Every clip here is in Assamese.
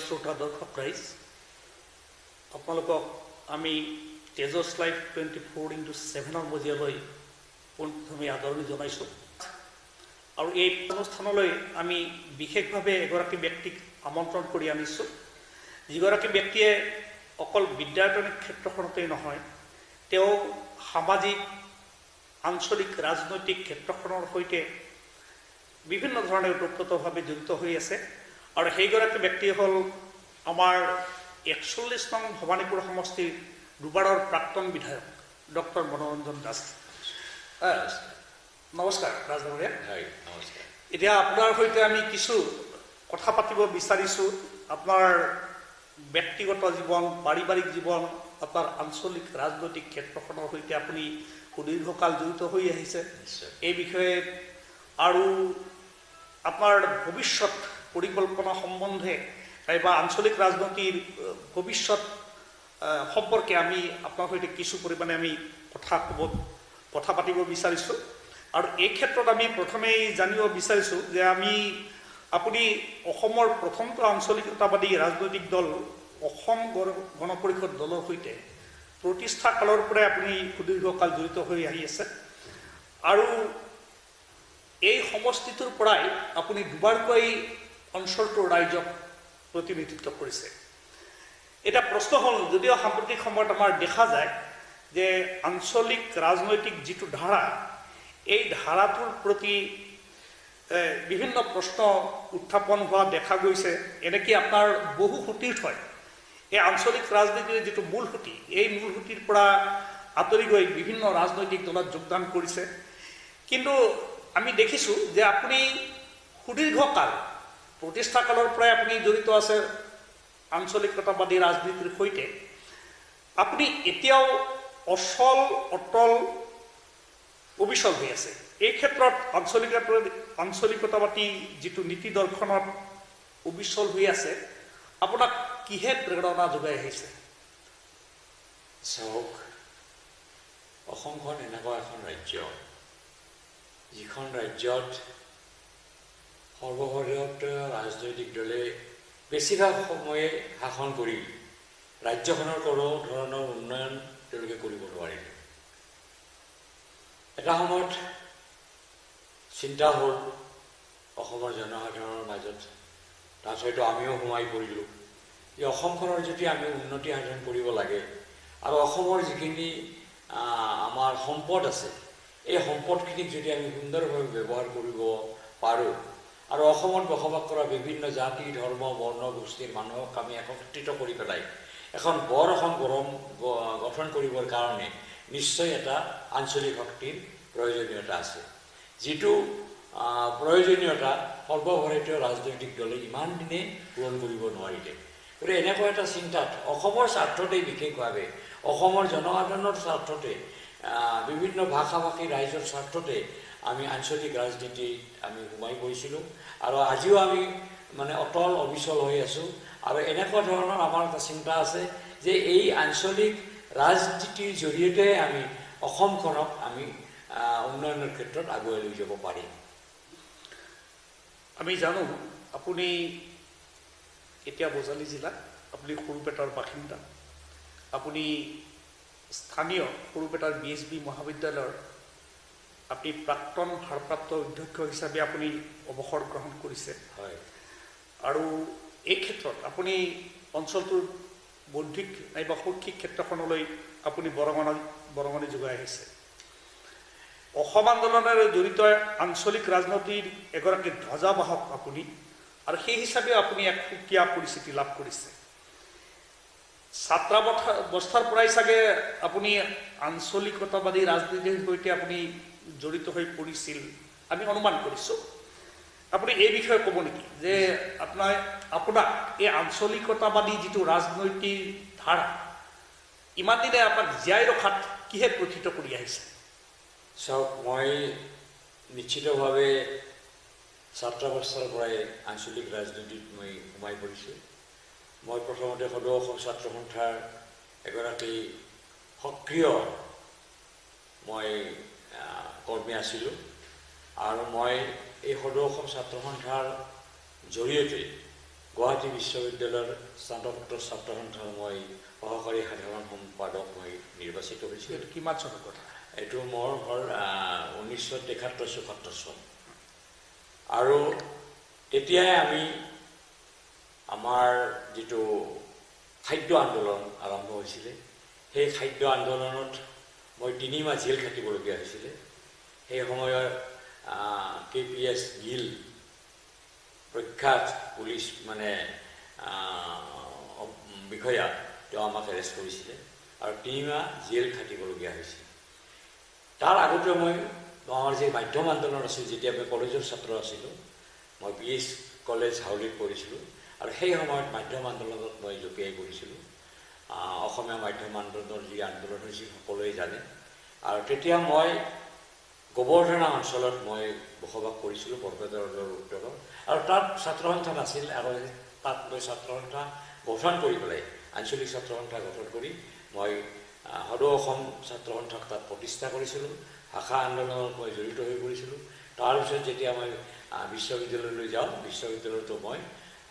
শ্ৰোতা দৰ্শক ৰাইজ, আপোনালোকক আমি তেজছ লাইভ 24/7 মজিয়ালৈ পোনপ্ৰথমে আদৰণি জনাইছোঁ। আৰু এই অনুষ্ঠানলৈ আমি বিশেষভাৱে এগৰাকী ব্যক্তিক আমন্ত্ৰণ কৰি আনিছোঁ, যিগৰাকী ব্যক্তিয়ে অকল বিদ্যায়তনিক ক্ষেত্ৰখনতেই নহয়, তেওঁ সামাজিক আঞ্চলিক ৰাজনৈতিক ক্ষেত্ৰখনৰ সৈতে বিভিন্ন ধৰণে ওতপ্ৰোতভাৱে জড়িত হৈ আছে। আৰু সেইগৰাকী ব্যক্তি হ'ল আমাৰ 41 নং ভৱানীপুৰ সমষ্টিৰ দুবাৰৰ প্ৰাক্তন বিধায়ক ডক্টৰ মনোৰঞ্জন দাস। নমস্কাৰ ৰাজনগৰীয়া। হয়, নমস্কাৰ। এতিয়া আপোনাৰ সৈতে আমি কিছু কথা পাতিব বিচাৰিছোঁ। আপোনাৰ ব্যক্তিগত জীৱন, পাৰিবাৰিক জীৱন, আপোনাৰ আঞ্চলিক ৰাজনৈতিক ক্ষেত্ৰখনৰ সৈতে আপুনি সুদীৰ্ঘকাল জড়িত হৈ আহিছে, এই বিষয়ে আৰু আপোনাৰ ভৱিষ্যত পৰিকল্পনা সম্বন্ধে বা আঞ্চলিক ৰাজনীতিৰ ভৱিষ্যত সম্পৰ্কে আমি আপোনাৰ সৈতে কিছু পৰিমাণে আমি কথা পাতিব বিচাৰিছোঁ। আৰু এই ক্ষেত্ৰত আমি প্ৰথমেই জানিব বিচাৰিছোঁ যে আপুনি অসমৰ প্ৰথমটো আঞ্চলিকতাবাদী ৰাজনৈতিক দল অসম গণ পৰিষদ দলৰ সৈতে প্ৰতিষ্ঠা কালৰ পৰাই আপুনি সুদীৰ্ঘকাল জড়িত হৈ আহি আছে। আৰু এই সমষ্টিটোৰ পৰাই আপুনি দুবাৰকৈ অঞ্চলটোৰ ৰাইজক প্ৰতিনিধিত্ব কৰিছে। এতিয়া প্ৰশ্ন হ'ল, যদিও সাম্প্ৰতিক সময়ত আমাৰ দেখা যায় যে আঞ্চলিক ৰাজনৈতিক যিটো ধাৰা, এই ধাৰাটোৰ প্ৰতি বিভিন্ন প্ৰশ্ন উত্থাপন হোৱা দেখা গৈছে। এনেকৈ আপোনাৰ বহু সতীৰ্থই এই আঞ্চলিক ৰাজনীতিৰ যিটো মূল সুঁতি, এই মূল সুঁতিৰ পৰা আঁতৰি গৈ বিভিন্ন ৰাজনৈতিক দলত যোগদান কৰিছে। কিন্তু আমি দেখিছোঁ যে আপুনি সুদীৰ্ঘকাল প্ৰতিষ্ঠা কালৰ পৰাই আপুনি জড়িত আছে আঞ্চলিকতাবাদী ৰাজনীতিৰ সৈতে। আপুনি এতিয়াও অটল অবিচল হৈ আছে। এই ক্ষেত্ৰত আঞ্চলিকতাবাদী যিটো নীতি দৰ্শনত অবিচল হৈ আছে, আপোনাক কিহে প্ৰেৰণা যোগাই আহিছে? চাওক, অসমখন এনেকুৱা এখন ৰাজ্য, যিখন ৰাজ্যত সৰ্বভাৰতীয় ৰাজনৈতিক দলে বেছিভাগ সময়ে শাসন কৰি ৰাজ্যখনৰ কোনো ধৰণৰ উন্নয়ন তেওঁলোকে কৰিব নোৱাৰিলে। এটা সময়ত চিন্তা হ'ল অসমৰ জনসাধাৰণৰ মাজত, তাত হয়তো আমিও সোমাই পৰিলোঁ, যে অসমখনৰ যদি আমি উন্নতি সাধন কৰিব লাগে আৰু অসমৰ যিখিনি আমাৰ সম্পদ আছে, এই সম্পদখিনিক যদি আমি সুন্দৰভাৱে ব্যৱহাৰ কৰিব পাৰোঁ আৰু অসমত বসবাস কৰা বিভিন্ন জাতি, ধৰ্ম, বৰ্ণ, গোষ্ঠীৰ মানুহক আমি একত্ৰিত কৰি পেলাই এখন বৰ অসম গঠন কৰিবৰ কাৰণে নিশ্চয় এটা আঞ্চলিক শক্তিৰ প্ৰয়োজনীয়তা আছে, যিটো প্ৰয়োজনীয়তা সৰ্বভাৰতীয় ৰাজনৈতিক দলে ইমান দিনে পূৰণ কৰিব নোৱাৰিলে। গতিকে এনেকুৱা এটা চিন্তাত অসমৰ স্বাৰ্থতেই, বিশেষভাৱে অসমৰ জনসাধাৰণৰ স্বাৰ্থতে, বিভিন্ন ভাষা ভাষী ৰাইজৰ স্বাৰ্থতে আমি আঞ্চলিক ৰাজনীতিত আমি সোমাই পৰিছিলোঁ। আৰু আজিও আমি অটল অবিচল হৈ আছোঁ। আৰু এনেকুৱা ধৰণৰ আমাৰ এটা চিন্তা আছে যে এই আঞ্চলিক ৰাজনীতিৰ জৰিয়তে আমি অসমখনক আমি উন্নয়নৰ ক্ষেত্ৰত আগুৱাই লৈ যাব পাৰিম। আমি জানো আপুনি এতিয়া বজালী জিলাত, আপুনি সৰুপেটাৰ বাসিন্দা। আপুনি স্থানীয় সৰুপেটাৰ BSB মহাবিদ্যালয়ৰ আপুনি প্ৰাক্তন ভাৰপ্ৰাপ্ত অধ্যক্ষ হিচাপে আপুনি অৱসৰ গ্ৰহণ কৰিছে। হয়। আৰু এই ক্ষেত্ৰত আপুনি অঞ্চলটোৰ বৌদ্ধিক নাইবা শৈক্ষিক ক্ষেত্ৰখনলৈ আপুনি বৰঙণি যোগাই আহিছে। অসম আন্দোলনেৰে জড়িত আঞ্চলিক ৰাজনীতিৰ এগৰাকী ধ্বজাবাহক আপুনি, আৰু সেই হিচাপে আপুনি এক সুকীয়া পৰিস্থিতি লাভ কৰিছে। ছাত্ৰাৱস্থাৰ পৰাই চাগে আপুনি আঞ্চলিকতাবাদী ৰাজনীতিৰ সৈতে আপুনি জড়িত হৈ পৰিছিল, আমি অনুমান কৰিছোঁ। আপুনি এই বিষয়ে ক'ব নেকি যে আপোনাক এই আঞ্চলিকতাবাদী যিটো ৰাজনৈতিক ধাৰা ইমান দিনে আপোনাক জীয়াই ৰখাত কিহে প্ৰথিত কৰি আহিছে? চাওক, মই নিশ্চিতভাৱে ছাত্ৰাৱস্থাৰ পৰাই আঞ্চলিক ৰাজনীতিত মই সোমাই পৰিছোঁ। মই প্ৰথমতে সদৌ অসম ছাত্ৰ সন্থাৰ এগৰাকী সক্ৰিয় কৰ্মী আছিলোঁ। আৰু মই এই সদৌ অসম ছাত্ৰ সন্থাৰ জৰিয়তে গুৱাহাটী বিশ্ববিদ্যালয়ৰ স্নাতকোত্তৰ ছাত্ৰ সন্থাৰ মই সহকাৰী সাধাৰণ সম্পাদক মই নিৰ্বাচিত হৈছিলোঁ। এইটো কিমান চনৰ কথা? এইটো মোৰ হ'ল 1973-74 চন। আৰু তেতিয়াই আমি আমাৰ যিটো খাদ্য আন্দোলন আৰম্ভ হৈছিলে, সেই খাদ্য আন্দোলনত মই 3 মাহ জেল খাটিবলগীয়া হৈছিলে। সেই সময়ৰ KPS গিল প্ৰখ্যাত পুলিচ বিষয়া, তেওঁ আমাক এৰেষ্ট কৰিছিলে আৰু 3 মাহ জেল খাটিবলগীয়া হৈছিল। তাৰ আগতে মই আমাৰ যে মাধ্যম আন্দোলন আছিল, যেতিয়া মই কলেজৰ ছাত্ৰ আছিলোঁ, মই BS কলেজ হাউলিত পঢ়িছিলোঁ আৰু সেই সময়ত মাধ্যম আন্দোলনত মই জঁপিয়াই পৰিছিলোঁ। অসমীয়া মাধ্যম আন্দোলনৰ যি আন্দোলন হৈছিল সকলোৱে জানে। আৰু তেতিয়া মই গোবৰ্ধনা অঞ্চলত মই বসবাস কৰিছিলোঁ, বৰপেটাৰ উত্তৰত। আৰু তাত ছাত্ৰ সন্থা নাছিল, আৰু তাত মই ছাত্ৰ সন্থা গঠন কৰি পেলাই, আঞ্চলিক ছাত্ৰ সন্থা গঠন কৰি মই সদৌ অসম ছাত্ৰ সন্থাক তাত প্ৰতিষ্ঠা কৰিছিলোঁ। ভাষা আন্দোলনত মই জড়িত হৈ পৰিছিলোঁ। তাৰপিছত যেতিয়া মই বিশ্ববিদ্যালয়লৈ যাওঁ, বিশ্ববিদ্যালয়তো মই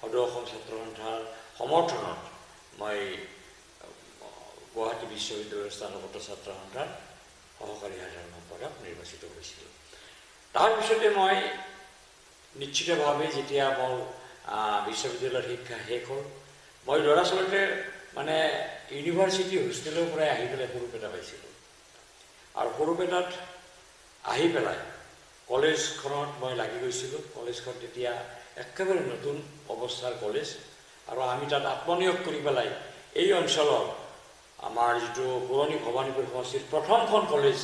সদৌ অসম ছাত্ৰ সন্থাৰ সমৰ্থনত মই গুৱাহাটী বিশ্ববিদ্যালয়ৰ স্নাতকোত্তৰ ছাত্ৰ সন্থাৰ সহকাৰী সাধাৰণ সম্পাদক নিৰ্বাচিত হৈছিলোঁ। তাৰপিছতে মই নিশ্চিতভাৱে যেতিয়া মোৰ বিশ্ববিদ্যালয়ৰ শিক্ষা শেষ হ'ল, মই দৰাচলতে ইউনিভাৰ্চিটি হোষ্টেলৰ পৰাই আহি পেলাই সৰুপেটা পাইছিলোঁ। আৰু সৰুপেটাত আহি পেলাই কলেজখনত মই লাগি গৈছিলোঁ। কলেজখন তেতিয়া একেবাৰে নতুন অৱস্থাৰ কলেজ, আৰু আমি তাত আত্মনিয়োগ কৰি পেলাই এই অঞ্চলৰ আমাৰ যিটো পুৰণি ভৱানীপুৰ সমষ্টিৰ প্ৰথমখন কলেজ,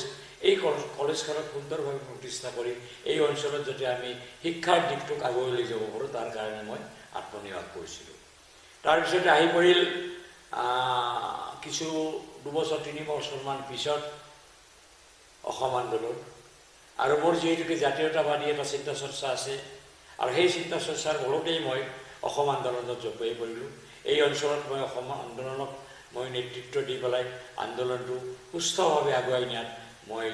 এই কলেজখনত সুন্দৰভাৱে প্ৰতিষ্ঠা কৰি এই অঞ্চলত যাতে আমি শিক্ষাৰ দিশটোক আগুৱাই লৈ যাব পাৰোঁ, তাৰ কাৰণে মই আত্মনিয়োগ কৰিছিলোঁ। তাৰপিছতে আহি পৰিল কিছু 2-3 বছৰমান পিছত অসম আন্দোলন। আৰু মোৰ যিহেতুকে জাতীয়তাবাদী এটা চিন্তা চৰ্চা আছে, আৰু সেই চিন্তা চৰ্চাৰ বলতেই মই অসম আন্দোলনত জঁপিয়াই পৰিলোঁ। এই অঞ্চলত মই অসম আন্দোলনক মই নেতৃত্ব দি পেলাই আন্দোলনটো সুস্থভাৱে আগুৱাই নিয়াত মই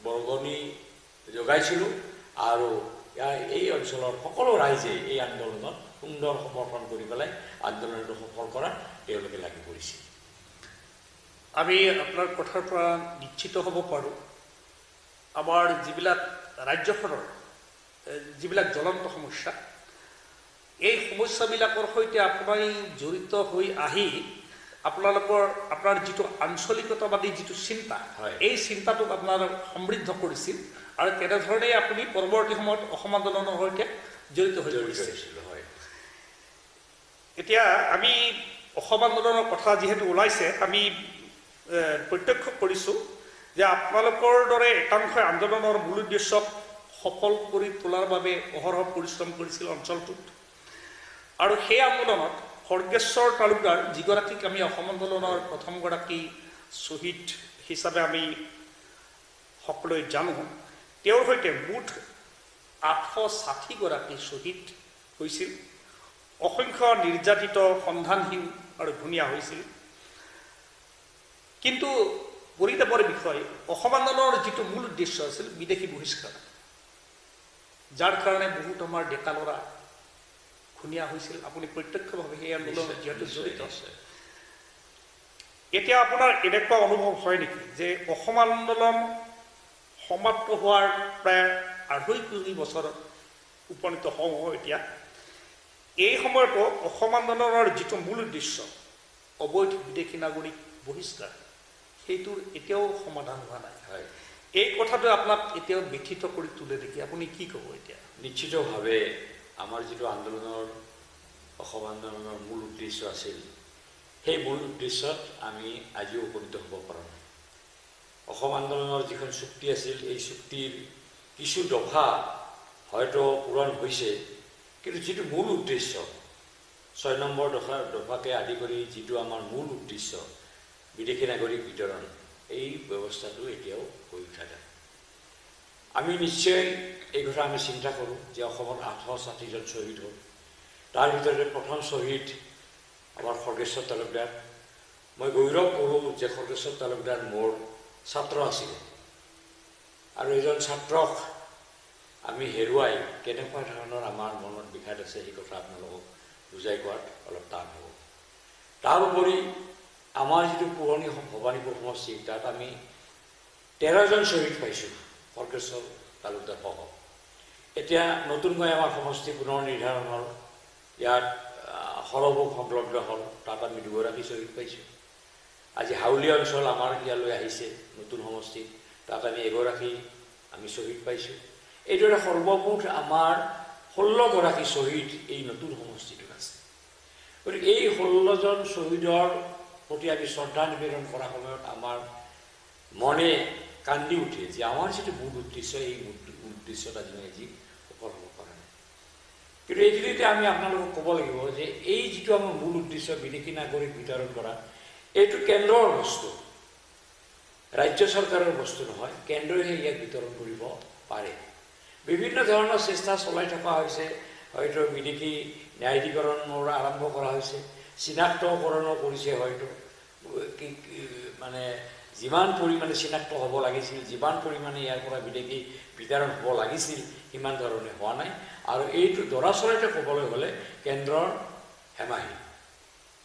বৰগনি যোগাইছিলোঁ। আৰু এই অঞ্চলৰ সকলো ৰাইজে এই আন্দোলনত সুন্দৰ সমৰ্থন কৰি পেলাই আন্দোলনটো সফল কৰাত তেওঁলোকে লাগি পৰিছিল। আমি আপোনাৰ কথাৰ পৰা নিশ্চিত হ'ব পাৰোঁ, আমাৰ যিবিলাক ৰাজ্যখনৰ যিবিলাক জ্বলন্ত সমস্যা, এই সমস্যাবিলাকৰ সৈতে আপুনি জড়িত হৈ আহি আপোনাৰ যিটো আঞ্চলিকতাবাদী যিটো চিন্তা, এই চিন্তাটোক আপোনাৰ সমৃদ্ধ কৰিছিল, আৰু তেনেধৰণেই আপুনি পৰৱৰ্তী সময়ত অসম আন্দোলনৰ সৈতে জড়িত হৈ পৰিছিল। এতিয়া আমি অসম আন্দোলনৰ কথা যিহেতু ওলাইছে, আমি প্ৰত্যক্ষ কৰিছোঁ যে আপোনালোকৰ দৰে একাংশই আন্দোলনৰ মূল উদ্দেশ্যক সফল কৰি তোলাৰ বাবে অহৰহ পৰিশ্ৰম কৰিছিল অঞ্চলটোত। আৰু সেই আন্দোলনত খৰ্গেশ্বৰ তালুকদাৰ, যিগৰাকীক আমি অসম আন্দোলনৰ প্ৰথমগৰাকী শ্বহীদ হিচাপে আমি সকলোৱে জানো, তেওঁৰ সৈতে মুঠ 860 গৰাকী শ্বহীদ হৈছিল। অসংখ্য নিৰ্যাতিত, সন্ধানহীন আৰু ঘূণীয়া হৈছিল। কিন্তু পৰিতাপৰ বিষয়, অসম আন্দোলনৰ যিটো মূল উদ্দেশ্য আছিল বিদেশী বহিষ্কাৰ, যাৰ কাৰণে বহুত আমাৰ ডেকা ল'ৰা ঘূণীয়া হৈছিল। আপুনি প্ৰত্যক্ষভাৱে সেই আন্দোলনত যিহেতু জড়িত। এতিয়া আপোনাৰ এনেকুৱা অনুভৱ হয় নেকি যে অসম আন্দোলন সমাপ্ত হোৱাৰ প্ৰায় 2.5 বছৰ উপনীত হওঁ এতিয়া, এই সময়তো অসম আন্দোলনৰ যিটো মূল উদ্দেশ্য অবৈধ বিদেশী নাগৰিক বহিষ্কাৰ, সেইটোৰ এতিয়াও সমাধান হোৱা নাই। এই কথাটো আপোনাক এতিয়াও ব্যথিত কৰি তোলে নেকি? আপুনি কি ক'ব এতিয়া? নিশ্চিতভাৱে আমাৰ যিটো আন্দোলনৰ অসম আন্দোলনৰ মূল উদ্দেশ্য আছিল, সেই মূল উদ্দেশ্যত আমি আজিও উপনীত হ'ব পৰা নাই। অসম আন্দোলনৰ যিখন চুক্তি আছিল, এই চুক্তিৰ কিছু দফা হয়তো পূৰণ হৈছে, কিন্তু যিটো মূল উদ্দেশ্য 6 নম্বৰ দফাকে আদি কৰি যিটো আমাৰ মূল উদ্দেশ্য বিদেশী নাগৰিক বিতৰণ, এই ব্যৱস্থাটো এতিয়াও হৈ উঠা নাই। আমি নিশ্চয় এই কথা আমি চিন্তা কৰোঁ যে অসমত 860জন শ্বহীদ হ'ল। তাৰ ভিতৰতে প্ৰথম শ্বহীদ আমাৰ খৰ্গেশ্বৰ তালুকদাৰ। মই গৌৰৱ কৰোঁ যে খৰ্গেশ্বৰ তালুকদাৰ মোৰ ছাত্ৰ আছিলে, আৰু এজন ছাত্ৰক আমি হেৰুৱাই কেনেকুৱা ধৰণৰ আমাৰ মনত বিষাদ আছে সেই কথা আপোনালোকক বুজাই কোৱাত অলপ টান হ'ব। তাৰ উপৰি আমাৰ যিটো পুৰণি ভৱানীপুৰ সমষ্টি তাত আমি 13জন শ্বহীদ পাইছোঁ ফৰকেশ্বৰ তালুকদাৰ সহ। এতিয়া নতুনকৈ আমাৰ সমষ্টি পুনৰ নিৰ্ধাৰণ হ'ল, ইয়াত সৰভোগ সংলগ্ন হ'ল, তাত আমি 2গৰাকী শ্বহীদ পাইছোঁ। আজি হাউলীয়া অঞ্চল আমাৰ ইয়ালৈ আহিছে নতুন সমষ্টি, তাত আমি 1গৰাকী আমি শ্বহীদ পাইছোঁ। এইদৰে সৰ্বমুঠ আমাৰ 16গৰাকী শ্বহীদ এই নতুন সমষ্টিটোত আছে। গতিকে এই 16জন শ্বহীদৰ প্ৰতি আমি শ্ৰদ্ধা নিবেদন কৰাৰ সময়ত আমাৰ মনে কান্দি উঠে যে আমাৰ যিটো মূল উদ্দেশ্য, এই উদ্দেশ্যত আজি সফল হ'ব পৰা নাই। কিন্তু এইখিনিতে আমি আপোনালোকক ক'ব লাগিব যে এই যিটো আমাৰ মূল উদ্দেশ্য বিদেশী নাগৰিক বিতৰণ কৰা, এইটো কেন্দ্ৰৰ বস্তু, ৰাজ্য চৰকাৰৰ বস্তু নহয়। কেন্দ্ৰইহে ইয়াক বিতৰণ কৰিব পাৰে। বিভিন্ন ধৰণৰ চেষ্টা চলাই থকা হৈছে, হয়তো বিদেশী ন্যায়াধিকৰণৰ আৰম্ভ কৰা হৈছে, চিনাক্তকৰণো কৰিছে, হয়তো মানে যিমান পৰিমাণে চিনাক্ত হ'ব লাগিছিল, যিমান পৰিমাণে ইয়াৰ পৰা বিদেশী বিতৰণ হ'ব লাগিছিল, সিমান ধৰণে হোৱা নাই। আৰু এইটো দৰাচলতে ক'বলৈ গ'লে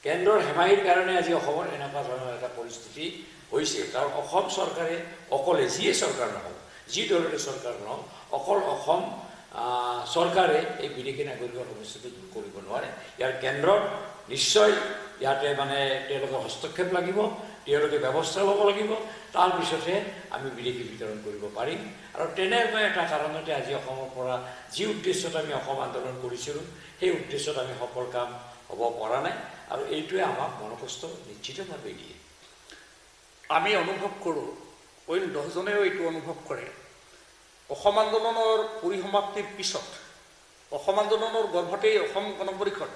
কেন্দ্ৰৰ হেমাহিৰ কাৰণে আজি অসমত এনেকুৱা ধৰণৰ এটা পৰিস্থিতি হৈছে। কাৰণ অসম চৰকাৰে অকলে, যিয়ে চৰকাৰ নহওক, যি দলৰে চৰকাৰ নহওক, অকল অসম চৰকাৰে এই বিদেশী নাগৰিকৰ সমস্যাটো দূৰ কৰিব নোৱাৰে। ইয়াৰ কেন্দ্ৰত নিশ্চয় ইয়াতে মানে তেওঁলোকৰ হস্তক্ষেপ লাগিব, তেওঁলোকে ব্যৱস্থা ল'ব লাগিব। তাৰপিছতহে আমি বিদেশী বিতৰণ কৰিব পাৰিম। আৰু তেনেকুৱা এটা কাৰণতে আজি অসমৰ পৰা যি উদ্দেশ্যত আমি অসম আন্দোলন কৰিছিলোঁ, সেই উদ্দেশ্যত আমি সফল কাম হ'ব পৰা নাই। আৰু এইটোৱে আমাক মনকষ্ট নিশ্চিতভাৱে দিয়ে। আমি অনুভৱ কৰোঁ, অইন 10জনেও এইটো অনুভৱ কৰে, অসম আন্দোলনৰ পৰিসমাপ্তিৰ পিছত অসম আন্দোলনৰ গৰ্ভতেই অসম গণ পৰিষদ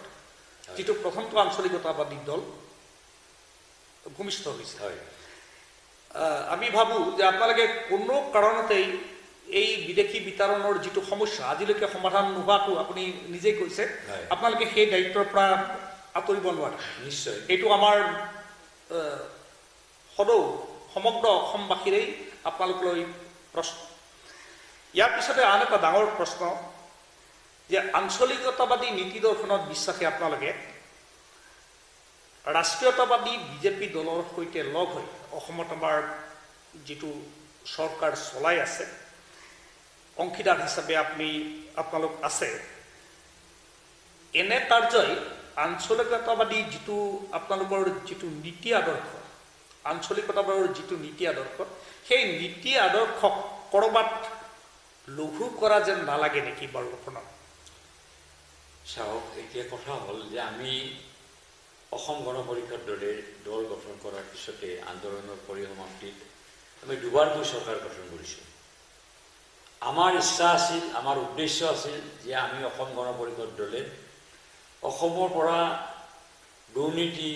যিটো প্ৰথমটো আঞ্চলিকতাবাদী দল ভূমিষ্ঠ হৈছে। আমি ভাবোঁ যে আপোনালোকে কোনো কাৰণতেই এই বিদেশী বিতৰণৰ যিটো সমস্যা আজিলৈকে সমাধান নোহোৱাটো আপুনি নিজেই কৈছে, আপোনালোকে সেই দায়িত্বৰ পৰা আঁতৰিব নোৱাৰে। নিশ্চয় এইটো আমাৰ সদৌ সমগ্ৰ অসমবাসীৰেই আপোনালোকলৈ প্ৰশ্ন। ইয়াৰ পিছতে আন এটা ডাঙৰ প্ৰশ্ন যে আঞ্চলিকতাবাদী নীতি দৰ্শনত বিশ্বাসী আপোনালোকে ৰাষ্ট্ৰীয়তাবাদী বিজেপি দলৰ সৈতে লগ হৈ অসমত আমাৰ যিটো চৰকাৰ চলাই আছে, অংশীদাৰ হিচাপে আপোনালোক আছে, এনে কাৰ্যই আঞ্চলিকতাবাদী যিটো আপোনালোকৰ যিটো নীতি আদৰ্শ, আঞ্চলিকতাবাদৰ যিটো নীতি আদৰ্শ, সেই নীতি আদৰ্শক ক'ৰবাত লঘু কৰা যেন নালাগে নেকি বাৰু আপোনাৰ? চাওক, এতিয়া কথা হ'ল যে আমি অসম গণ পৰিষদ দল গঠন কৰাৰ পিছতে আন্দোলনৰ পৰিসমাপ্তিত আমি দুবাৰকৈ চৰকাৰ গঠন কৰিছোঁ। আমাৰ ইচ্ছা আছিল, আমাৰ উদ্দেশ্য আছিল যে আমি অসম গণ পৰিষদ দলে অসমৰ পৰা দুৰ্নীতি,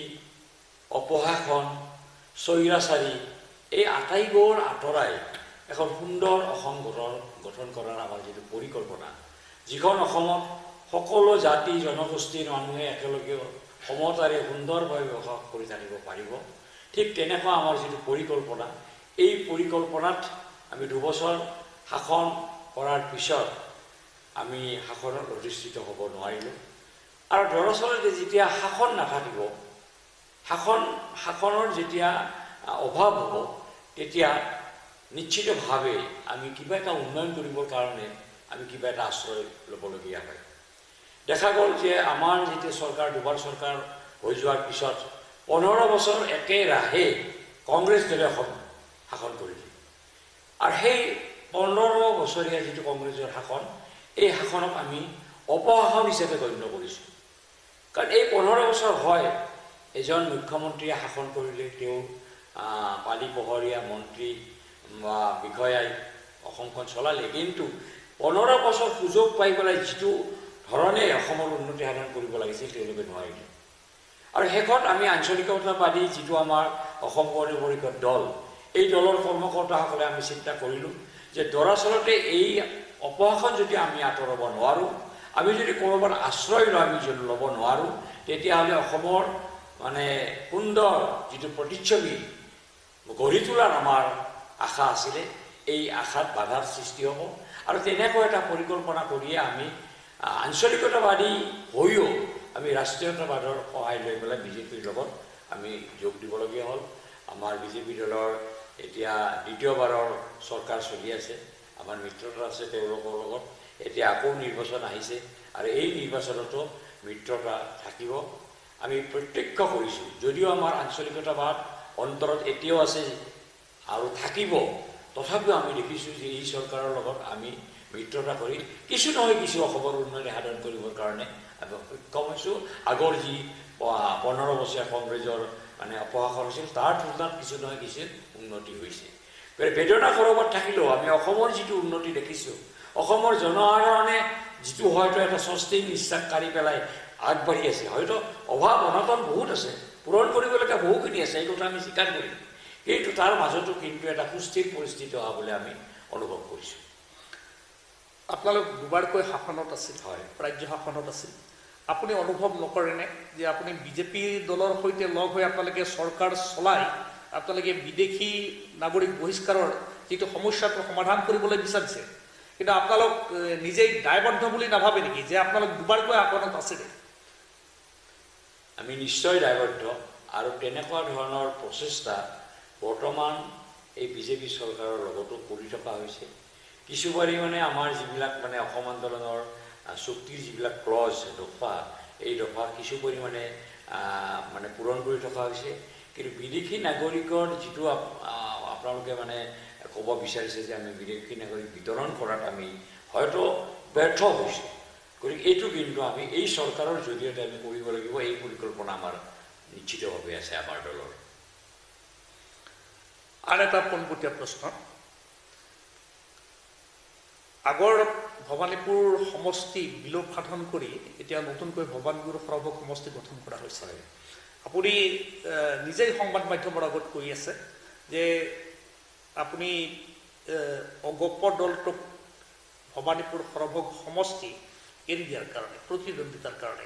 অপশাসন, স্বৈৰাচাৰী এই আটাইবোৰ আঁতৰাই এখন সুন্দৰ অসম গঠন কৰাৰ আমাৰ যিটো পৰিকল্পনা, যিখন অসমত সকলো জাতি জনগোষ্ঠীৰ মানুহে একেলগে সমতাৰে সুন্দৰভাৱে বসবাস কৰি থাকিব পাৰিব, ঠিক তেনেকুৱা আমাৰ যিটো পৰিকল্পনা, এই পৰিকল্পনাত আমি 2 বছৰ শাসন কৰাৰ পিছত আমি শাসনত অধিষ্ঠিত হ'ব নোৱাৰিলোঁ। আৰু দৰাচলতে যেতিয়া শাসন নাথাকিব, শাসনৰ যেতিয়া অভাৱ হ'ব, তেতিয়া নিশ্চিতভাৱে আমি কিবা এটা উন্নয়ন কৰিবৰ কাৰণে আমি কিবা এটা আশ্ৰয় ল'বলগীয়া হয়। দেখা গ'ল যে আমাৰ যেতিয়া চৰকাৰ, দুবাৰ চৰকাৰ হৈ যোৱাৰ পিছত 15 বছৰ একেৰাহে কংগ্ৰেছ দলে অসম শাসন কৰিলে। আৰু সেই 15 বছৰীয়া যিটো কংগ্ৰেছৰ শাসন, এই শাসনক আমি অপশাসন হিচাপে গণ্য কৰিছোঁ। কাৰণ এই 15 বছৰ হয় এজন মুখ্যমন্ত্ৰীয়ে শাসন কৰিলে, তেওঁ পালি পহৰীয়া মন্ত্ৰী বা বিষয়াই অসমখন চলালে, কিন্তু 15 বছৰ সুযোগ পাই পেলাই যিটো ধৰণে অসমৰ উন্নতি সাধন কৰিব লাগিছিল তেওঁলোকে নোৱাৰিলে। আৰু শেষত আমি আঞ্চলিকতাবাদী যিটো আমাৰ অসম গণ পৰিষদ দল, এই দলৰ কৰ্মকৰ্তাসকলে আমি চিন্তা কৰিলোঁ যে দৰাচলতে এই অপশাসন যদি আমি আঁতৰাব নোৱাৰোঁ, আমি যদি ক'ৰবাত আশ্ৰয় আমি যদি ল'ব নোৱাৰোঁ, তেতিয়াহ'লে অসমৰ মানে সুন্দৰ যিটো প্ৰতিচ্ছবি গঢ়ি তোলাৰ আমাৰ আশা আছিলে, এই আশাত বাধাৰ সৃষ্টি হ'ব আৰু তেনেকৈ এটা পৰিকল্পনা কৰিয়ে আমি আঞ্চলিকতাবাদী হৈও আমি ৰাষ্ট্ৰীয়তাবাদৰ সহায় লৈ পেলাই বিজেপিৰ লগত আমি যোগ দিবলগীয়া হ'ল। আমাৰ বিজেপি দলৰ এতিয়া দ্বিতীয়বাৰৰ চৰকাৰ চলি আছে, আমাৰ মিত্ৰতা আছে তেওঁলোকৰ লগত। এতিয়া আকৌ নিৰ্বাচন আহিছে আৰু এই নিৰ্বাচনতো মিত্ৰতা থাকিব। আমি প্ৰত্যক্ষ কৰিছোঁ, যদিও আমাৰ আঞ্চলিকতাবাদ অন্তৰত এতিয়াও আছে আৰু থাকিব, তথাপিও আমি দেখিছোঁ যে এই চৰকাৰৰ লগত আমি মিত্ৰতা কৰি কিছু নহয় কিছু অসমৰ উন্নতি সাধন কৰিবৰ কাৰণে আমি সক্ষম হৈছোঁ। আগৰ যি 15 বছৰীয়া কংগ্ৰেছৰ মানে অপশাসন হৈছিল তাৰ তুলনাত কিছু নহয় কিছু উন্নতি হৈছে। বেদনা সৰবত থাকিলেও আমি অসমৰ যিটো উন্নতি দেখিছোঁ, অসমৰ জনসাধাৰণে যিটো হয়তো এটা স্বস্তি নিশ্বাস কাঢ়ি পেলাই আগবাঢ়ি আছে, হয়তো অভাৱ অনাটন বহুত আছে, পূৰণ কৰিবলগীয়া বহুখিনি আছে, এই কথা আমি স্বীকাৰ কৰিম, কিন্তু তাৰ মাজতো কিন্তু এটা সুস্থিৰ পৰিস্থিতি অহা বুলি আমি অনুভৱ কৰিছোঁ। আপোনালোক দুবাৰকৈ শাসনত আছিল, হয়, ৰাজ্য শাসনত আছিল। আপুনি অনুভৱ নকৰেনে যে আপুনি বিজেপি দলৰ সৈতে লগ হৈ আপোনালোকে চৰকাৰ চলাই আপোনালোকে বিদেশী নাগৰিক বহিষ্কাৰৰ যিটো সমস্যাটো সমাধান কৰিবলৈ বিচাৰিছে, কিন্তু আপোনালোক নিজেই দায়বদ্ধ বুলি নাভাবে নেকি যে আপোনালোক দুবাৰকৈ শাসনত আছিলে? আমি নিশ্চয় দায়বদ্ধ আৰু তেনেকুৱা ধৰণৰ প্ৰচেষ্টা বৰ্তমান এই বিজেপি চৰকাৰৰ লগতো কৰি থকা হৈছে। কিছু পৰিমাণে আমাৰ যিবিলাক মানে অসম আন্দোলনৰ চুক্তিৰ যিবিলাক ক্লজ দফা, এই দফা কিছু পৰিমাণে মানে পূৰণ কৰি থকা হৈছে। কিন্তু বিদেশী নাগৰিকৰ যিটো আপোনালোকে মানে ক'ব বিচাৰিছে যে আমি বিদেশী নাগৰিক বিতৰণ কৰাত আমি হয়তো ব্যৰ্থ হৈছোঁ, গতিকে এইটো কিন্তু আমি এই চৰকাৰৰ জৰিয়তে আমি কৰিব লাগিব। এই পৰিকল্পনা আমাৰ নিশ্চিতভাৱে আছে আমাৰ দলৰ। আন এটা পোনপটীয়া প্ৰশ্ন, আগৰ ভৱানীপুৰ সমষ্টি বিলোপ সাধন কৰি এতিয়া নতুনকৈ ভৱানীপুৰ সৰভোগ সমষ্টি গঠন কৰা হৈছে। আপুনি নিজেই সংবাদ মাধ্যমৰ আগত কৈ আছে যে আপুনি অগপ দলটোক ভৱানীপুৰ সৰভোগ সমষ্টি এৰি দিয়াৰ কাৰণে, প্ৰতিদ্বন্দ্বিতাৰ কাৰণে,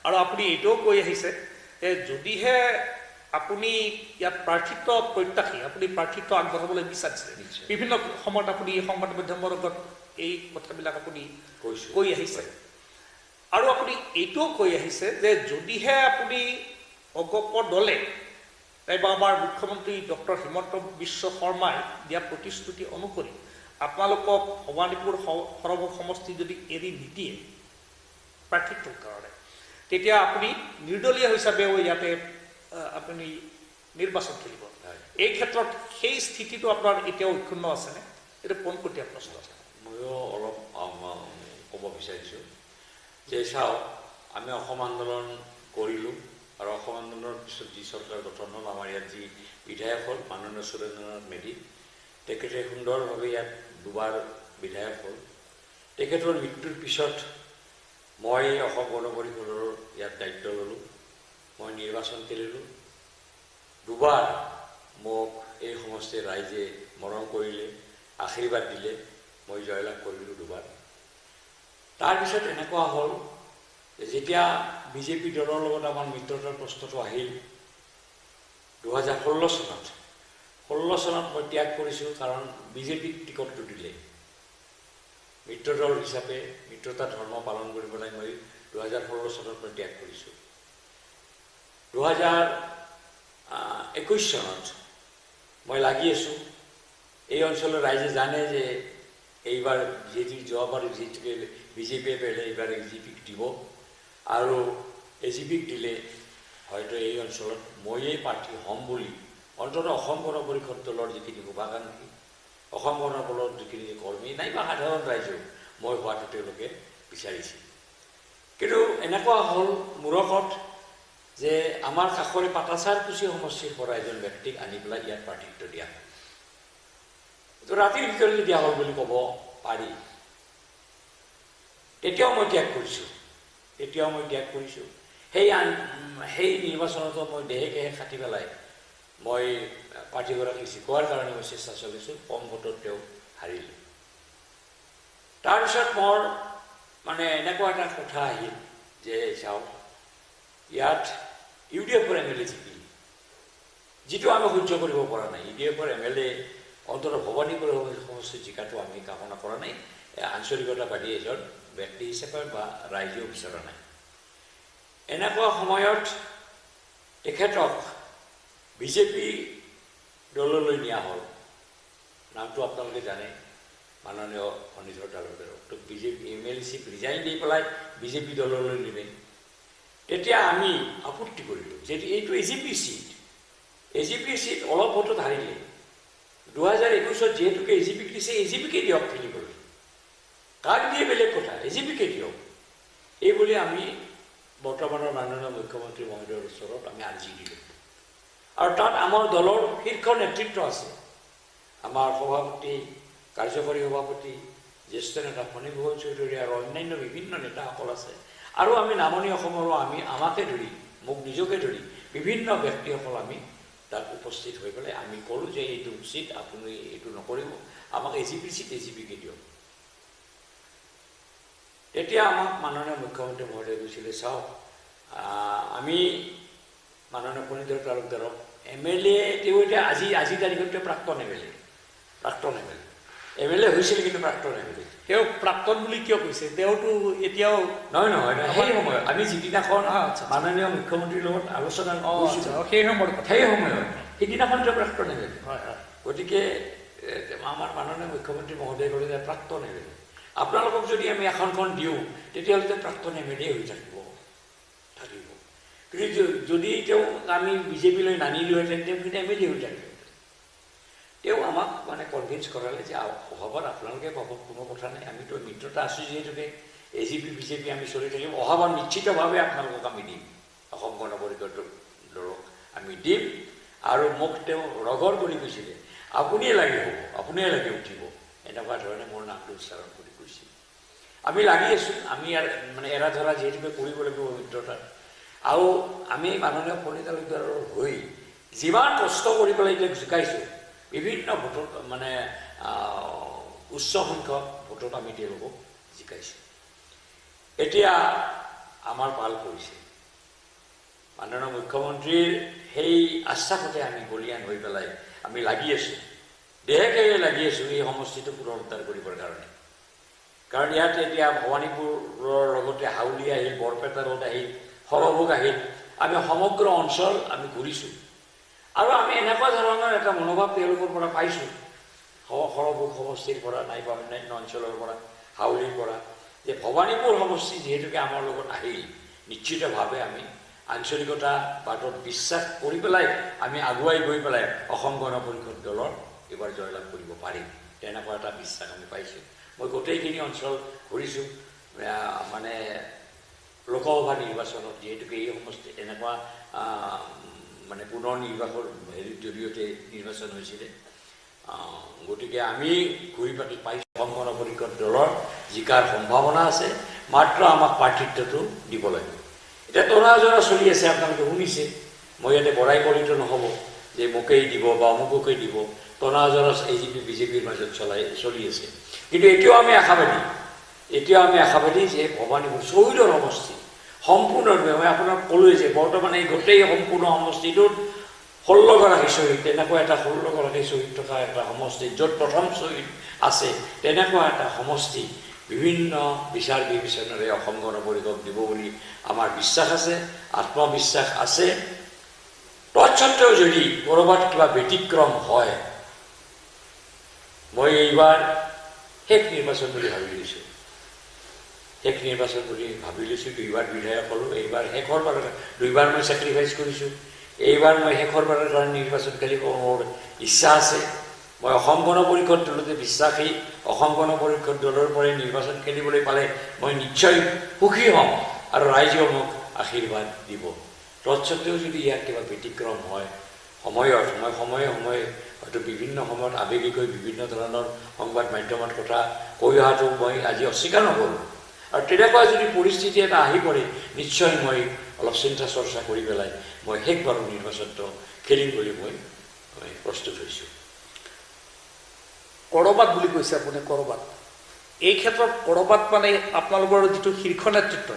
আৰু আপুনি এইটোও কৈ আহিছে যে যদিহে আপুনি ইয়াত প্ৰাৰ্থিত্ব প্ৰত্যাশী, আপুনি প্ৰাৰ্থিত্ব আগবঢ়াবলৈ বিচাৰিছে, বিভিন্ন সময়ত আপুনি সংবাদ মাধ্যমৰ আগত এই কথাবিলাক আপুনি কৈ আহিছে, আৰু আপুনি এইটোও কৈ আহিছে যে যদিহে আপুনি অগপ দলে নাইবা আমাৰ মুখ্যমন্ত্ৰী ডক্টৰ হিমন্ত বিশ্ব শৰ্মাই দিয়া প্ৰতিশ্ৰুতি অনুসৰি আপোনালোকক ভৱানীপুৰ সৰভোগ সমষ্টি যদি এৰি নিদিয়ে প্ৰাৰ্থিত্বৰ কাৰণে, তেতিয়া আপুনি নিৰ্দলীয় হিচাপেও ইয়াতে আপুনি নিৰ্বাচন খেলিব। এই ক্ষেত্ৰত সেই স্থিতিটো আপোনাৰ এতিয়াও অক্ষুণ্ণ আছেনে? এইটো পোনপটীয়া প্ৰশ্ন। ময়ো অলপ ক'ব বিচাৰিছোঁ যে চাওক, আমি অসম আন্দোলন কৰিলোঁ আৰু অসম আন্দোলনৰ পিছত যি চৰকাৰ গঠন হ'ল, আমাৰ ইয়াত যি বিধায়ক হ'ল মাননীয় সুৰেন্দ্ৰনাথ মেধি, তেখেতে সুন্দৰভাৱে ইয়াত দুবাৰ বিধায়ক হ'ল। তেখেতৰ মৃত্যুৰ পিছত মই অসম গণ পৰিষদৰ ইয়াত দায়িত্ব ল'লোঁ, মই নিৰ্বাচন খেলিলোঁ। দুবাৰ মোক এই সমষ্টিৰ ৰাইজে মৰম কৰিলে, আশীৰ্বাদ দিলে, মই জয়লাভ কৰিলোঁ দুবাৰ। তাৰপিছত এনেকুৱা হ'ল যেতিয়া বিজেপি দলৰ লগত আমাৰ মিত্ৰতাৰ প্ৰশ্নটো আহিল 2016 চনত, 16 চনত মই ত্যাগ কৰিছোঁ, কাৰণ বিজেপিক টিকটটো দিলে। মিত্ৰ দল হিচাপে মিত্ৰতা ধৰ্ম পালন কৰিবলৈ মই 2016 চনত মই ত্যাগ কৰিছোঁ। 2021 চনত মই লাগি আছোঁ। এই অঞ্চলৰ ৰাইজে জানে যে এইবাৰ যোৱাবাৰ যিটোকে বিজেপিয়ে পেলে এইবাৰ এজিপিক দিব, আৰু এজিপিক দিলে হয়তো এই অঞ্চলত ময়েই প্ৰাৰ্থী হ'ম বুলি অন্ততঃ অসম গণ পৰিষদ দলৰ যিখিনি শুভাকাংক্ষী, অসম গণ পৰিষদৰ যিখিনি কৰ্মী নাইবা সাধাৰণ ৰাইজেও মই হোৱাটো তেওঁলোকে বিচাৰিছিল। কিন্তু এনেকুৱা হ'ল মূৰকত যে আমাৰ কাষৰে পাটাচাৰকুচি সমষ্টিৰ পৰা এজন ব্যক্তিক আনি পেলাই ইয়াত প্ৰাৰ্থিত্ব দিয়া হ'ল। এইটো ৰাতিৰ ভিতৰতে দিয়া হ'ল বুলি ক'ব পাৰি। তেতিয়াও মই ত্যাগ কৰিছোঁ। সেই নিৰ্বাচনতো মই দেহে কেহে খাটি পেলাই মই প্ৰাৰ্থীগৰাকীক জিকোৱাৰ কাৰণে মই চেষ্টা চলাইছোঁ। কম ভোটত তেওঁ হাৰিলে। তাৰপিছত মোৰ মানে এনেকুৱা এটা কথা আহিল যে চাওক, ইয়াত UDFৰ MLA জিকিল, যিটো আমি সহ্য কৰিব পৰা নাই। UDFৰ MLA অন্ততঃ ভৱানীপুৰ সমষ্টি জিকাটো আমি কামনা কৰা নাই, আঞ্চলিকতাবাদী এজন ব্যক্তি হিচাপে বা ৰাইজেও বিচৰা নাই। এনেকুৱা সময়ত তেখেতক বিজেপি দললৈ নিয়া হ'ল। নামটো আপোনালোকে জানে, মাননীয় ফণীধৰ তালুকদাৰক। তো বিজেপি MLC ৰিজাইন দি পেলাই বিজেপি দললৈ নিলে। তেতিয়া আমি আপত্তি কৰিলোঁ যে এইটো AGP চিট, AGP চিট অলপ ভোটত হাৰিলে। 2021 যিহেতুকে AGPক দিছে, AGPকে দিয়ক খেলিবলৈ, কাক দিয়ে বেলেগ কথা, AGPকে দিয়ক। এইবুলি আমি বৰ্তমানৰ মাননীয় মুখ্যমন্ত্ৰী মহোদয়ৰ ওচৰত আমি আৰ্জি দিলোঁ। আৰু তাত আমাৰ দলৰ শীৰ্ষ নেতৃত্ব আছে, আমাৰ সভাপতি, কাৰ্যকৰী সভাপতি, জ্যেষ্ঠ নেতা ফণী ভূষণ চৌধুৰী আৰু অন্যান্য বিভিন্ন নেতাসকল আছে। আৰু আমি নামনি অসমৰো আমাকে ধৰি, মোক নিজকে ধৰি বিভিন্ন ব্যক্তিসকল আমি তাত উপস্থিত হৈ পেলাই আমি ক'লোঁ যে এইটো চিট আপুনি এইটো নকৰিব, আমাক AGP চিট AGPকে দিয়ক। তেতিয়া আমাক মাননীয় মুখ্যমন্ত্ৰী মহোদয়ে কৈছিলে, চাওক আমি মাননীয় ফণীধৰ তালুকদাৰক MLA, তেওঁ এতিয়া আজি তাৰিখত প্ৰাক্তন MLA হৈছিল, কিন্তু প্ৰাক্তন MLA। তেওঁ প্ৰাক্তন বুলি কিয় কৈছে? তেওঁতো এতিয়াও নহয় সেই সময়ত আমি যিদিনাখন মাননীয় মুখ্যমন্ত্ৰীৰ লগত আলোচনা সেই সময়ত সেইদিনাখন তেওঁ প্ৰাক্তন MLA। হয় হয়। গতিকে আমাৰ মাননীয় মুখ্যমন্ত্ৰী মহোদয়ে ক'লে যে প্ৰাক্তন MLA, আপোনালোকক যদি আমি আসনখন দিওঁ তেতিয়াহ'লে তেওঁ প্ৰাক্তন MLA হৈ থাকিব। কিন্তু যদি তেওঁ আমি বিজেপিলৈ নানিলোহেঁতেন, তেওঁ কিন্তু MLA হৈ থাকিব। তেওঁ আমাক মানে কনভিন্স কৰালে যে অহাবাৰ আপোনালোকে পাব, কোনো কথা নাই, আমিতো মিত্ৰতা আছোঁ যিহেতুকে AGP বিজেপি আমি চলি থাকিম, অহাবাৰ নিশ্চিতভাৱে আপোনালোকক আমি দিম, অসম গণ পৰিষদ দলক আমি দিম। আৰু মোক তেওঁ ৰগৰ কৰি কৈছিলে, আপুনিয়ে লাগি হ'ব, আপুনিয়ে লাগি উঠিব, এনেকুৱা ধৰণে মোৰ নামটো উচ্চাৰণ কৰি কৈছিল। আমি লাগি আছোঁ, আমি মানে এৰা ধৰা যিহেতুকে কৰিব লাগিব মিত্ৰতা। আৰু আমি মাননীয় ফণী তালুকদাৰৰ হৈ যিমান কষ্ট কৰি পেলাই এতিয়া জিকাইছোঁ, বিভিন্ন ভোটত মানে উচ্চ সংখ্যক ভোটত আমি তেওঁলোকক জিকাইছোঁ। এতিয়া আমাৰ পাল পৰিছে, মাননীয় মুখ্যমন্ত্ৰীৰ সেই আশ্বাসতে আমি বলিয়ান হৈ পেলাই আমি লাগি আছোঁ, দেহে লাগি আছোঁ এই সমষ্টিটো পুনৰুদ্ধাৰ কৰিবৰ কাৰণে। কাৰণ ইয়াত এতিয়া ভৱানীপুৰৰ লগতে হাউলি আহিল, বৰপেটাৰত আহিল, সৰভোগ আহিল, আমি সমগ্ৰ অঞ্চল আমি ঘূৰিছোঁ। আৰু আমি এনেকুৱা ধৰণৰ এটা মনোভাৱ তেওঁলোকৰ পৰা পাইছোঁ, সৰভোগ সমষ্টিৰ পৰা, নাইবা অন্যান্য অঞ্চলৰ পৰা, হাউলিৰ পৰা, যে ভৱানীপুৰ সমষ্টি যিহেতুকে আমাৰ লগত আহিল, নিশ্চিতভাৱে আমি আঞ্চলিকতা বাটত বিশ্বাস কৰি পেলাই আমি আগুৱাই গৈ পেলাই অসম গণ পৰিষদ দলৰ এইবাৰ জয়লাভ কৰিব পাৰিম, তেনেকুৱা এটা বিশ্বাস আমি পাইছোঁ। মই গোটেইখিনি অঞ্চল ঘূৰিছোঁ, মানে লোকসভা নিৰ্বাচনত যিহেতুকে এই সমষ্টি এনেকুৱা মানে পুনৰ নিৰ্বাচনৰ জৰিয়তে নিৰ্বাচন হৈছিলে। গতিকে আমি ঘূৰি পাকি পাইছোঁ অসম গণ পৰিষদ দলৰ জিকাৰ সম্ভাৱনা আছে, মাত্ৰ আমাক প্ৰাৰ্থিত্বটো দিব লাগিব। এতিয়া টনা-জনা চলি আছে, আপোনালোকে শুনিছে, মই ইয়াতে বঢ়াই কৰিতো নহ'ব যে মোকেই দিব বা অমুককেই দিব, টনা-জনা AGP বিজেপিৰ মাজত চলি আছে। কিন্তু এতিয়াও আমি আশাবাদী যে ভৱানীপুৰ শ্বহীদৰ সমষ্টি সম্পূৰ্ণৰূপে, মই আপোনাক ক'লোৱে যে বৰ্তমান এই গোটেই সম্পূৰ্ণ সমষ্টিটোত 16গৰাকী শ্বহীদ, তেনেকুৱা এটা 16গৰাকী শ্বহীদ থকা এটা সমষ্টি, য'ত প্ৰথম শ্বহীদ আছে, তেনেকুৱা এটা সমষ্টি বিভিন্ন বিচাৰ বিবেচনাৰে অসম গণ পৰিষদ দিব বুলি আমাৰ বিশ্বাস আছে, আত্মবিশ্বাস আছে। তৎসত্ত্বেও যদি ক'ৰবাত কিবা ব্যতিক্ৰম হয়, মই এইবাৰ শেষ নিৰ্বাচন বুলি ভাবি লৈছোঁ। দুইবাৰ বিধায়ক হ'লোঁ, এইবাৰ শেষৰ বাৰ, দুইবাৰ মই ছেক্ৰিফাইচ কৰিছোঁ, এইবাৰ মই শেষৰ বাৰৰ কাৰণে নিৰ্বাচন খেলিব মোৰ ইচ্ছা আছে। মই অসম গণ পৰিষদ দলতে বিশ্বাসী, অসম গণ পৰিষদ দলৰ পৰাই নিৰ্বাচন খেলিবলৈ পালে মই নিশ্চয় সুখী হ'ম আৰু ৰাইজেও মোক আশীৰ্বাদ দিব। তৎসত্ত্বেও যদি ইয়াৰ কিবা ব্যতিক্ৰম হয়, সময়ে হয়তো বিভিন্ন সময়ত আৱেগিক হৈ বিভিন্ন ধৰণৰ সংবাদ মাধ্যমত কথা কৈ অহাটো মই আজি অস্বীকাৰ নকৰোঁ। আৰু তেনেকুৱা যদি পৰিস্থিতি এটা আহি পৰে, নিশ্চয় মই অলপ চিন্তা চৰ্চা কৰি পেলাই মই শেষবাৰৰ নিৰ্বাচনটো খেলিম বুলি মই প্ৰস্তুত হৈছোঁ। ক'ৰবাত বুলি কৈছে আপুনি, ক'ৰবাত, এই ক্ষেত্ৰত ক'ৰবাত মানে আপোনালোকৰ যিটো শীৰ্ষ নেতৃত্ব,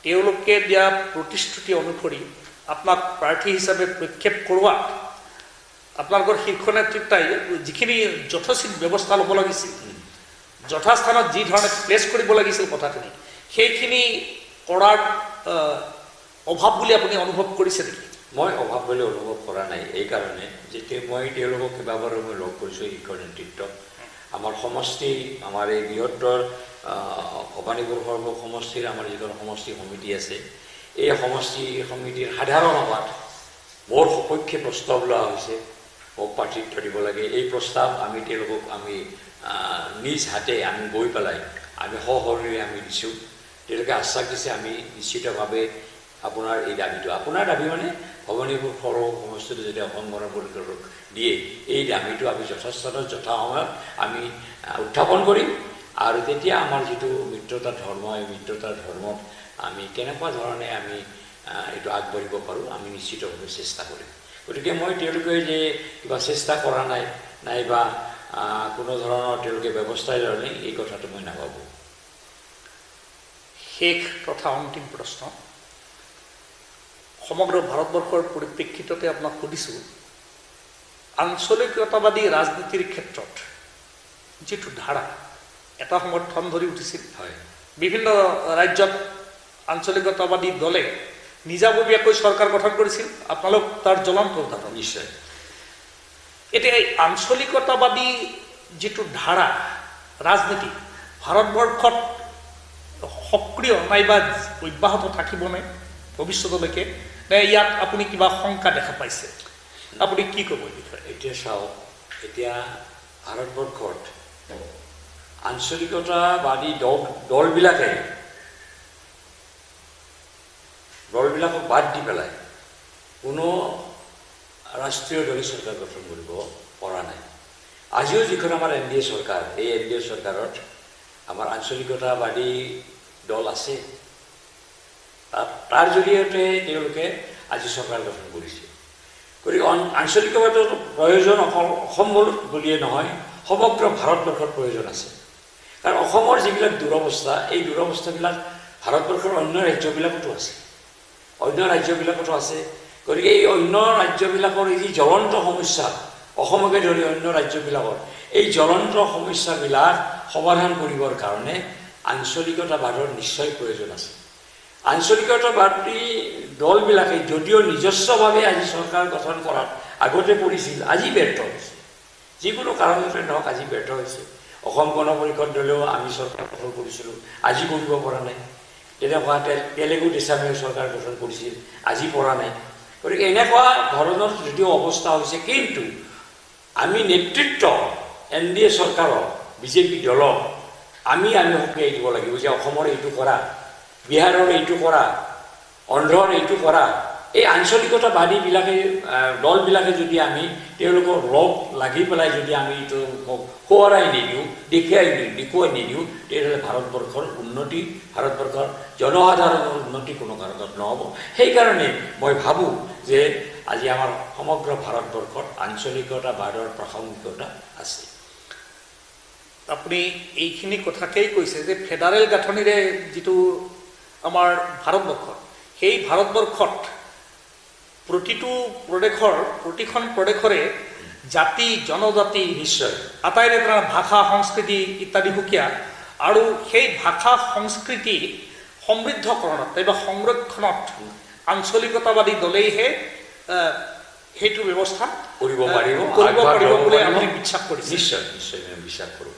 তেওঁলোকে দিয়া প্ৰতিশ্ৰুতি অনুসৰি আপোনাক প্ৰাৰ্থী হিচাপে প্ৰক্ষেপ কৰোৱাত আপোনালোকৰ শীৰ্ষ নেতৃত্বাই যিখিনি যথোচিত ব্যৱস্থা ল'ব লাগিছিল, যথাস্থানত যি ধৰণে প্লেচ কৰিব লাগিছিল কথাখিনি, সেইখিনি কৰাৰ অভাৱ বুলি আপুনি অনুভৱ কৰিছে নেকি? মই অভাৱ বুলি অনুভৱ কৰা নাই। এইকাৰণে যেতিয়া মই তেওঁলোকক কেইবাবাৰো মই লগ কৰিছোঁ শীৰ্ষ নেতৃত্ব, আমাৰ সমষ্টি, আমাৰ এই বৃহত্তৰ ভবানীপুৰ সৰ্ব সমষ্টিৰ আমাৰ যিখন সমষ্টি সমিতি আছে, এই সমষ্টি সমিতিৰ সাধাৰণ সভাত মোৰ সপক্ষে প্ৰস্তাৱ লোৱা হৈছে, মোক প্ৰাৰ্থিত্ব দিব লাগে। এই প্ৰস্তাৱ আমি তেওঁলোকক আমি নিজ হাতে আমি গৈ পেলাই আমি সশৰীৰে আমি দিছোঁ। তেওঁলোকে আশ্বাস দিছে আমি নিশ্চিতভাৱে আপোনাৰ এই দাবীটো, আপোনাৰ দাবী মানে ভৱানীপুৰ সৰ্ব সমষ্টিটো যদি অসম গণ পৰিষদক দিয়ে, এই দাবীটো আমি যথাস্থানত যথা সময়ত আমি উত্থাপন কৰিম। আৰু তেতিয়া আমাৰ যিটো মিত্ৰতা ধৰ্ম, এই মিত্ৰতাৰ ধৰ্মত আমি কেনেকুৱা ধৰণে আমি এইটো আগবাঢ়িব পাৰোঁ আমি নিশ্চিতভাৱে চেষ্টা কৰিম। গতিকে মই তেওঁলোকে যে কিবা চেষ্টা কৰা নাই নাইবা কোনো ধৰণৰ তেওঁলোকে ব্যৱস্থাই লোৱা নাই, এই কথাটো মই নাভাবোঁ। শেষ তথা অন্তিম প্ৰশ্ন, সমগ্ৰ ভাৰতবৰ্ষৰ পৰিপ্ৰেক্ষিততে আপোনাক সুধিছোঁ, আঞ্চলিকতাবাদী ৰাজনীতিৰ ক্ষেত্ৰত যিটো ধাৰা এটা সময়ত ঠন ধৰি উঠিছিল, হয়, বিভিন্ন ৰাজ্যত আঞ্চলিকতাবাদী দলে নিজাববীয়াকৈ চৰকাৰ গঠন কৰিছিল, আপোনালোক তাৰ জ্বলন্ত উদাহৰণ। নিশ্চয়। এতিয়া এই আঞ্চলিকতাবাদী যিটো ধাৰা ৰাজনীতি ভাৰতবৰ্ষত সক্ৰিয় নাইবা অব্যাহত থাকিবনে ভৱিষ্যতলৈকে, নে ইয়াত আপুনি কিবা শংকা দেখা পাইছে? আপুনি কি ক'ব এই বিষয়ে? এতিয়া চাওক, এতিয়া ভাৰতবৰ্ষত আঞ্চলিকতাবাদী দলবিলাকক বাদ দি পেলাই কোনো ৰাষ্ট্ৰীয় দলে চৰকাৰ গঠন কৰিব পৰা নাই। আজিও যিখন আমাৰ NDA চৰকাৰ, এই NDA চৰকাৰত আমাৰ আঞ্চলিকতাবাদী দল আছে, তাৰ জৰিয়তে তেওঁলোকে আজি চৰকাৰ গঠন কৰিছে। গতিকে আঞ্চলিকতাৰ প্ৰয়োজন অকল অসম বুলিয়ে নহয়, সমগ্ৰ ভাৰতবৰ্ষৰ প্ৰয়োজন আছে। কাৰণ অসমৰ যিবিলাক দুৰৱস্থা, এই দুৰৱস্থাবিলাক ভাৰতবৰ্ষৰ অন্য ৰাজ্যবিলাকতো আছে, গতিকে এই অন্য ৰাজ্যবিলাকৰ এই যি জ্বলন্ত সমস্যা, অসমকে ধৰি অন্য ৰাজ্যবিলাকৰ এই জ্বলন্ত সমস্যাবিলাক সমাধান কৰিবৰ কাৰণে আঞ্চলিকতাবাদৰ নিশ্চয় প্ৰয়োজন আছে। আঞ্চলিকতাবাদী দলবিলাকে যদিও নিজস্বভাৱে আজি চৰকাৰ গঠন কৰাত আগতে পৰিছিল, আজি ব্যৰ্থ হৈছে, যিকোনো কাৰণতে নহওক আজি ব্যৰ্থ হৈছে। অসম গণ পৰিষদ দলেও আমি চৰকাৰ গঠন কৰিছিলোঁ, আজি কৰিব পৰা নাই। তেনেকুৱা তেলেগু দেশমে চৰকাৰ গঠন কৰিছিল, আজি পৰা নাই। গতিকে এনেকুৱা ধৰণৰ যদিও অৱস্থা হৈছে, কিন্তু আমি নেতৃত্ব NDA চৰকাৰৰ বিজেপি দলক আমি সকীয়াই দিব লাগিব যে অসমৰ এইটো কৰা, বিহাৰৰ এইটো কৰা, অন্ধ্ৰৰ এইটো কৰা। এই আঞ্চলিকতাবাদীবিলাকে দলবিলাকে যদি আমি তেওঁলোকৰ লগ লাগি পেলাই যদি আমি এইটো সোঁৱৰাই নিদিওঁ, দেখুৱাই নিদিওঁ, তেতিয়াহ'লে ভাৰতবৰ্ষৰ উন্নতি, ভাৰতবৰ্ষৰ জনসাধাৰণৰ উন্নতি কোনো কাৰণত নহ'ব। সেইকাৰণে মই ভাবোঁ যে আজি আমাৰ সমগ্ৰ ভাৰতবৰ্ষত আঞ্চলিকতাবাদৰ প্ৰাসংগিকতা আছে। আপুনি এইখিনি কথাকেই কৈছে যে ফেডাৰেল গাঁথনিৰে যিটো আমাৰ ভাৰতবৰ্ষ, সেই ভাৰতবৰ্ষত প্ৰতিখন প্ৰদেশৰে জাতি জনজাতি নিশ্চয় আটাইৰে পৰা ভাষা সংস্কৃতি ইত্যাদি সুকীয়া, আৰু সেই ভাষা সংস্কৃতি সমৃদ্ধকৰণত নাইবা সংৰক্ষণত আঞ্চলিকতাবাদী দলেইহে সেইটো ব্যৱস্থা কৰিব পাৰিব বুলি আপুনি বিশ্বাস কৰিছে? নিশ্চয় নিশ্চয় মই বিশ্বাস কৰোঁ।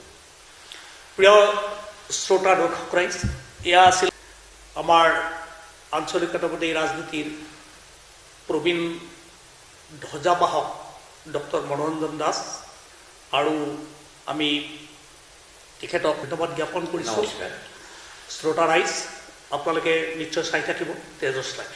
প্ৰিয় শ্ৰোতা দৰ্শক ৰাইজ, এয়া আছিল আমাৰ আঞ্চলিকতাবাদী ৰাজনীতিৰ প্ৰবীণ ধ্বজাবাহক ডক্টৰ মনোৰঞ্জন দাস, আৰু আমি তেখেতক ধন্যবাদ জ্ঞাপন কৰিছোঁ। নমস্কাৰ। শ্ৰোতা ৰাইজ, আপোনালোকে নিশ্চয় চাই থাকিব তেজছ লাইভ।